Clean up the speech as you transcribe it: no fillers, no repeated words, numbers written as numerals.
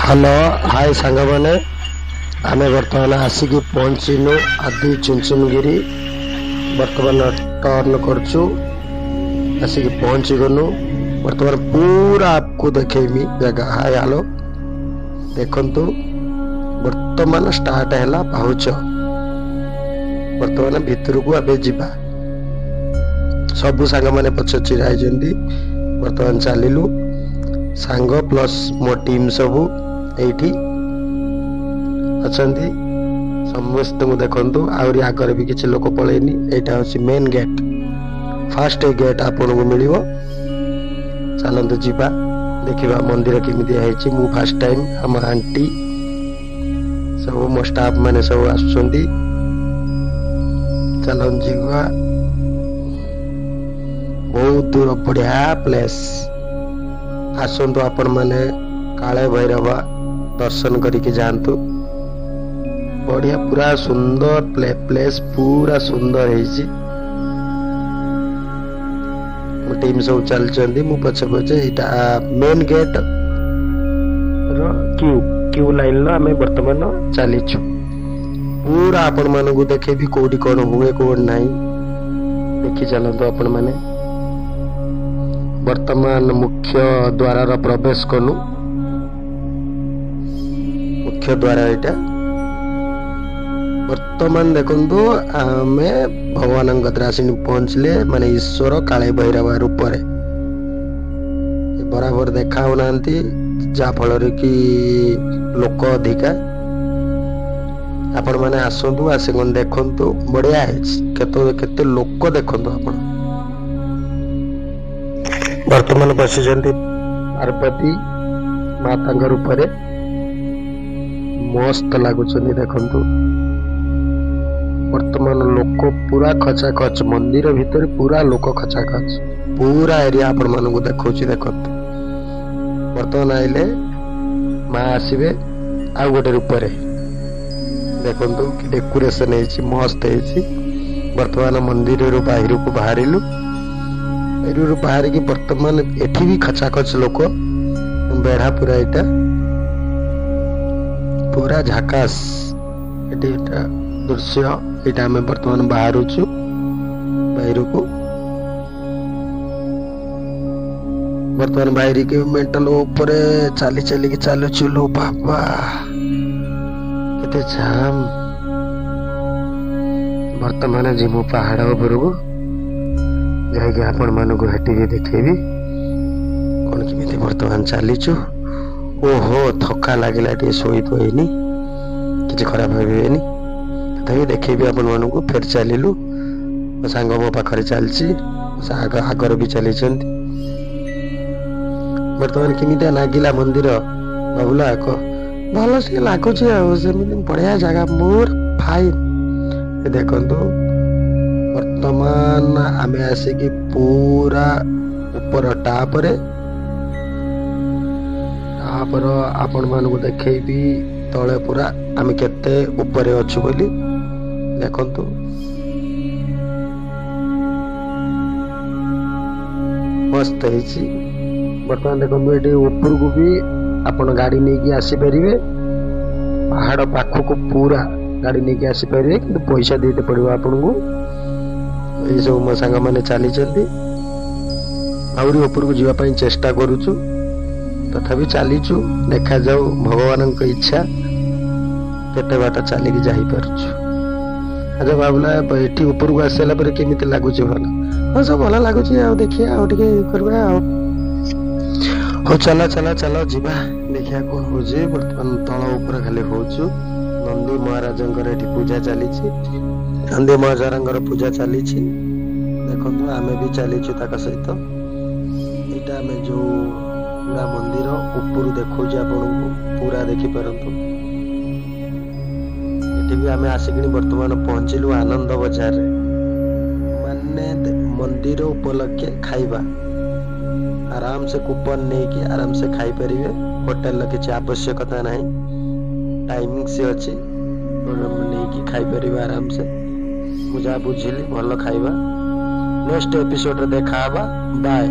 Hello hi सांग मैंने आम बर्तमान आसिक पहुँचनु आदि चुनचुनगिरी बर्तमान टर्न करचु आसिक पहुँची गनु बर्तमान पूरा आपको देखेमी जगह हाय हेलो देखंतु बर्तमान स्टार्ट है पाहुच बर्तमान भितर को आबे जीवा सबु सांग मैंने पछ चिरा बर्तमान चलिलु सांग प्लस मो टीम सबू एठी अच्छी समस्त देखु आहरी आगे भी किसी लोक पलैनी यहाँ हूँ मेन गेट फास्ट गेट आपन को मिल चलतु जीवा देखा मंदिर केमी मु फास्ट टाइम आम आंटी सब मो स्टाफ मैंने सब आसुंच चलन जीवा बहुत दूर बढ़िया प्लेस आसतु आपण मैंने काले भैरव दर्शन करके जातु बढ़िया पूरा सुंदर प्लेस पूरा सुंदर टीम सब चलती मु पछे पछे यहाँ मेन गेट क्यू लाइन लो आम बर्तमान चलीचु पूरा आपण मान को देखे भी कोडी कौन हुए कौन नहीं देखी चलतु आपण मैंने वर्तमान मुख्य द्वार प्रवेश कलु मुख्य द्वार यहाँ वर्तमान देखु आम भगवान आसिनी पहुँचले माने ईश्वर काले भैरव रूप बराबर देखा होना जहा फल कि लोक अधिका आपण मैंने आसतु आसिक देखु बढ़िया केते लोक देखु आपण वर्तमान बसी पार्वती माता रूप मस्त लगुच देखु वर्तमान लोक पूरा खचाखच मंदिर भितर पूरा लोक खचाखच पूरा एरिया आपण मान को देखा देख वर्तमान आइले माँ आसवे आ गोटे रूप देखु कि डेकोरेशन मस्त वर्तमान मंदिर बाहर को बाहरिलु बाहर की वर्तमान एठी भी खचाखच लोक बेढ़ा पूरा इटा पूरा झाकास दृश्य यहाँ आम वर्तमान बाहर को वर्तमान बाहर के मेंटल ऊपर चली चली के चलुचु लो बाबा केते जाम वर्तमान जीमु पहाड़ ऊपर को जाकि आपण मान को हेटी भी देखेबी कौन केमी वर्तमान चलीचु ओहो थका लगे टे शोई तो किसी खराब भावेनि तथापि देखेबी आपण मान को फेर चलू मो सांग मो पाखे चलती आगर भी चली वर्तमान केमी लगिला मंदिर बाबुला भल से लगुच बढ़िया जगह मोर फाइन देखु वर्तमान आम आसिक पूरा ऊपर टापर आपण मान को देखेबी तले पूरा आम केते ऊपर अच्छु बोली देखंतु मस्त वर्तमान देखो ये ऊपर को भी आपण गाड़ी नहीं आसी पारे पहाड़ पाख को पूरा गाड़ी नहीं आसी पारे कि पैसा देते पड़ो आपन को ये सब मो सांग मैंने चली आहरी ऊपर को जावाई चेष्टा करुचु तथापि चलीचु देखा जाऊ भगवान इच्छा केते बाट चलिकी जापर अच्छा बाबुला ये ऊपर को आसला केमी लगुच भल हाँ सब भल लगुच देखिए करवा हो चला चला चलो जीवा देखिया कौन हो बर्तमान तल ऊपर खाली हो नंदी महाराज पूजा चली नंदी महाराज पूजा चली देखो आम भी चलीचु सहित यहाँ आम जो पूरा मंदिर ऊपर देखो आपन को पूरा देखिपार भी आम आसिक बर्तमान पहुंचलु आनंद बजार माने मंदिर उपलक्षे खाइबा आराम से कूपन नहीं कि आराम से खाई परिवे होटल किसी आवश्यकता नहीं टाइमिंग से अच्छी नहीं कि खाई परिवे आराम से मुझे बुझिली भल खाइबा नेक्स्ट एपिसोड देखा बाय।